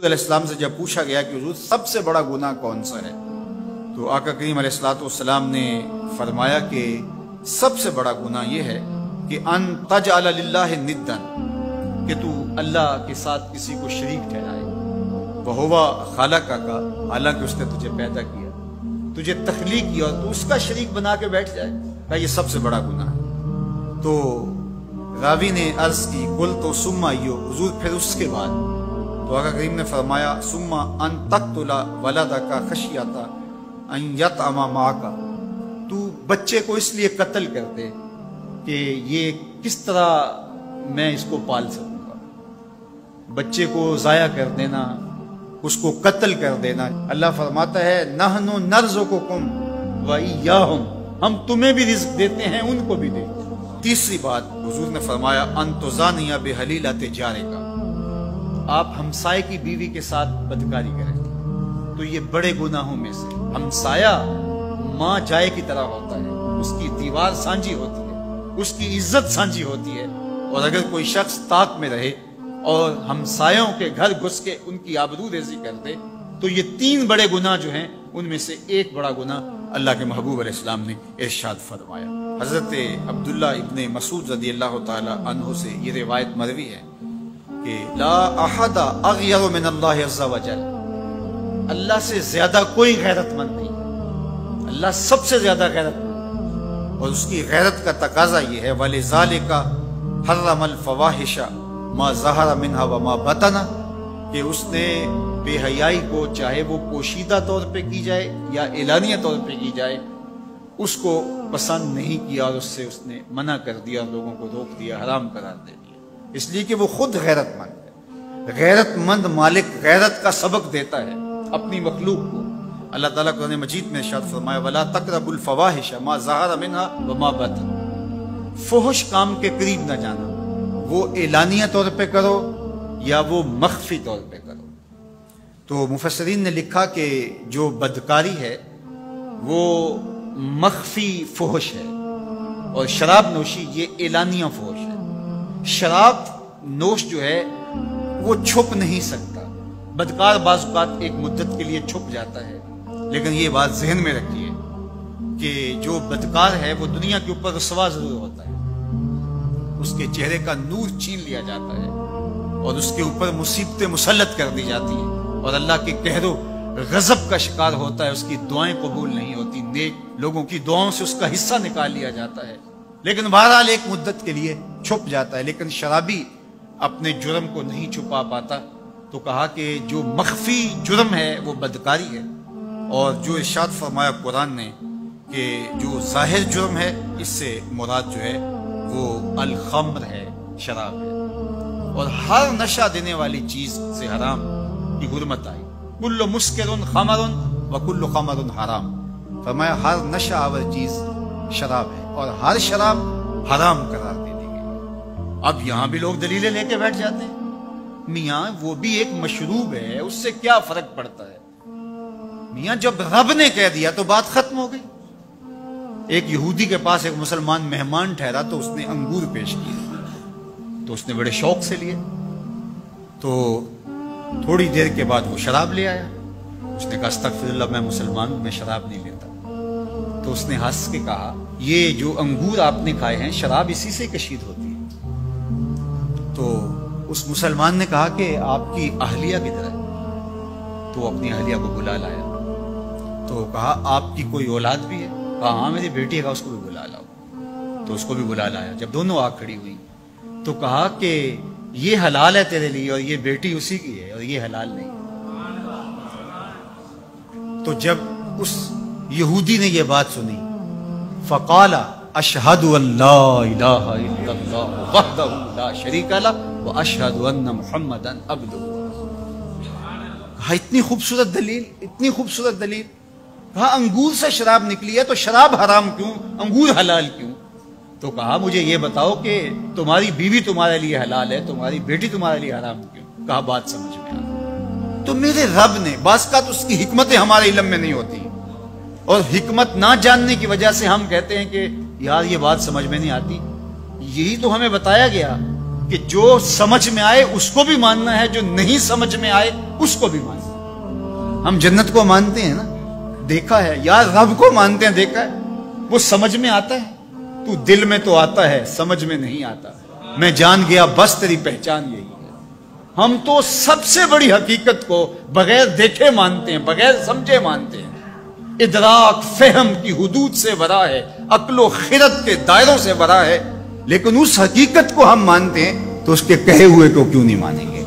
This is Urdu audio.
علیہ السلام سے جب پوچھا گیا کہ حضور سب سے بڑا گناہ کون سا ہے، تو آقا کریم علیہ السلام نے فرمایا کہ سب سے بڑا گناہ یہ ہے کہ ان تجعل للہ ندا، کہ تو اللہ کے ساتھ کسی کو شریک ٹھہرائے، وہو خالقہ کا، حالانکہ اس نے تجھے پیدا کیا، تجھے تخلیق کیا، اور تو اس کا شریک بنا کے بیٹھ جائے، کہ یہ سب سے بڑا گناہ ہے۔ تو راوی نے عرض کی قل تو ثم ایو، حضور پھر اس کے بعد؟ تو آقا کریم نے فرمایا ثم ان تقتل ولدک خشیۃ ان یطعم معک، تو بچے کو اس لیے قتل کر دے کہ یہ کس طرح میں اس کو پال سکوں گا۔ بچے کو ضائع کر دینا، اس کو قتل کر دینا۔ اللہ فرماتا ہے نحن نرزقکم وإیاہم، ہم تمہیں بھی رزق دیتے ہیں، ان کو بھی دیتے ہیں۔ تیسری بات حضور نے فرمایا ان تزانی بحلیلۃ جارک، آپ ہمسائے کی بیوی کے ساتھ بدکاری کریں تو یہ بڑے گناہوں میں سے۔ ہمسایہ ماں جائے کی طرح ہوتا ہے، اس کی دیوار سانجھی ہوتی ہے، اس کی عزت سانجھی ہوتی ہے، اور اگر کوئی شخص طاق میں رہے اور ہمسایوں کے گھر گھس کے ان کی آبرو ریزی کر دے تو یہ تین بڑے گناہ جو ہیں ان میں سے ایک بڑا گناہ اللہ کے محبوب علیہ السلام نے ارشاد فرمایا۔ حضرت عبداللہ ابن مسعود رضی اللہ تعالی عنہ سے یہ روایت مروی ہے کہ لا احد اغیر من اللہ عز وجل، اللہ سے زیادہ کوئی غیرت مند نہیں، اللہ سب سے زیادہ غیرت مند، اور اس کی غیرت کا تقاضا یہ ہے وَلِذَالِكَ حَرَّمَ الْفَوَاحِشَ مَا ظَهَرَ مِنْهَا وَمَا بَطَنَ، کہ اس نے بے حیائی کو چاہے وہ پوشیدہ طور پہ کی جائے یا اعلانیہ طور پہ کی جائے اس کو پسند نہیں کیا، اور اس نے منع کر دیا، لوگوں کو روک دیا، حرام قرار دے دیا، اس لیے کہ وہ خود غیرت مند ہے۔ غیرت مند مالک غیرت کا سبق دیتا ہے اپنی مخلوق کو۔ اللہ تعالیٰ قرآن مجید میں ارشاد فرمایا وَلَا تَقْرَبُوا الْفَوَاحِشَ مَا ظَهَرَ مِنْهَا وَمَا بَطَنَ، فحش کام کے قریب نہ جانا، وہ اعلانیہ طور پہ کرو یا وہ مخفی طور پہ کرو۔ تو مفسرین نے لکھا کہ جو بدکاری ہے وہ مخفی فحش ہے، اور شراب نوشی یہ اعلانیہ فحش ہے۔ شراب نوش جو ہے وہ چھپ نہیں سکتا، بدکار بعض اوقات ایک مدت کے لیے چھپ جاتا ہے، لیکن یہ بات ذہن میں رکھیے کہ جو بدکار ہے وہ دنیا کے اوپر رسوا ضرور ہوتا ہے، اس کے چہرے کا نور چھین لیا جاتا ہے، اور اس کے اوپر مصیبتیں مسلط کر دی جاتی ہیں، اور اللہ کے قہر و غضب کا شکار ہوتا ہے، اس کی دعائیں قبول نہیں ہوتی، نیک لوگوں کی دعاؤں سے اس کا حصہ نکال لیا جاتا ہے، لیکن بہرحال ایک مدت کے لیے چھپ جاتا ہے۔ لیکن شرابی اپنے جرم کو نہیں چھپا پاتا، تو کہا کہ جو مخفی جرم ہے وہ بدکاری ہے، اور جو ارشاد فرمایا قرآن نے کہ جو ظاہر جرم ہے اس سے مراد جو ہے وہ الخمر ہے، شراب ہے، اور ہر نشہ دینے والی چیز سے حرام کی حرمت آئی، کل مسکر خمر وکل خمر حرام، فرمایا ہر نشہ آور چیز شراب ہے، اور ہر شراب حرام قرار دے دی گئی۔ اب یہاں بھی لوگ دلیلیں لے کے بیٹھ جاتے ہیں، میاں وہ بھی ایک مشروب ہے، اس سے کیا فرق پڑتا ہے؟ میاں جب رب نے کہہ دیا تو بات ختم ہو گئی۔ ایک یہودی کے پاس ایک مسلمان مہمان ٹھہرا تو اس نے انگور پیش کیے، تو اس نے بڑے شوق سے لیے، تو تھوڑی دیر کے بعد وہ شراب لے آیا۔ اس نے کہا استغفر اللہ، میں مسلمان ہوں، میں شراب نہیں لیتا۔ تو اس نے ہنس کے کہا یہ جو انگور آپ نے کھائے ہیں شراب اسی سے کشید ہوتی ہے۔ تو اس مسلمان نے کہا کہ آپ کی اہلیہ کدھر ہے؟ تو اپنی اہلیہ کو بلا لایا، تو کہا آپ کی کوئی اولاد بھی ہے؟ کہا ہاں میری بیٹی ہے، اس کو بھی بلا لاؤ۔ تو اس کو بھی بلا لایا۔ جب دونوں آ کھڑی ہوئی تو کہا کہ یہ حلال ہے تیرے لیے، اور یہ بیٹی اسی کی ہے، اور یہ حلال نہیں۔ تو جب اس یہودی نے یہ بات سنی فقال اشہد ان لا الہ الا اللہ وحدہ لا شریک لہ واشہد ان محمدا عبدہ، کہا اتنی خوبصورت دلیل، اتنی خوبصورت دلیل۔ کہا انگور سے شراب نکلی ہے تو شراب حرام کیوں، انگور حلال کیوں؟ تو کہا مجھے یہ بتاؤ کہ تمہاری بیوی تمہارے لیے حلال ہے، تمہاری بیٹی تمہارے لیے حرام کیوں؟ کہا بات سمجھ میں آ۔ تو میرے رب نے بعض کا تو اس کی حکمتیں ہمارے علم میں نہیں ہوتی، اور حکمت نہ جاننے کی وجہ سے ہم کہتے ہیں کہ یار یہ بات سمجھ میں نہیں آتی۔ یہی تو ہمیں بتایا گیا کہ جو سمجھ میں آئے اس کو بھی ماننا ہے، جو نہیں سمجھ میں آئے اس کو بھی ماننا ہے۔ ہم جنت کو مانتے ہیں نا، دیکھا ہے، یار رب کو مانتے ہیں، دیکھا ہے، وہ سمجھ میں آتا ہے، تو دل میں تو آتا ہے، سمجھ میں نہیں آتا۔ میں جان گیا بس تیری پہچان یہی ہے۔ ہم تو سب سے بڑی حقیقت کو بغیر دیکھے مانتے ہیں، بغیر سمجھے مانتے ہیں۔ ادراک فہم کی حدود سے ورا ہے، عقل و خرد کے دائروں سے ورا ہے، لیکن اس حقیقت کو ہم مانتے ہیں تو اس کے کہے ہوئے کو کیوں نہیں مانیں گے؟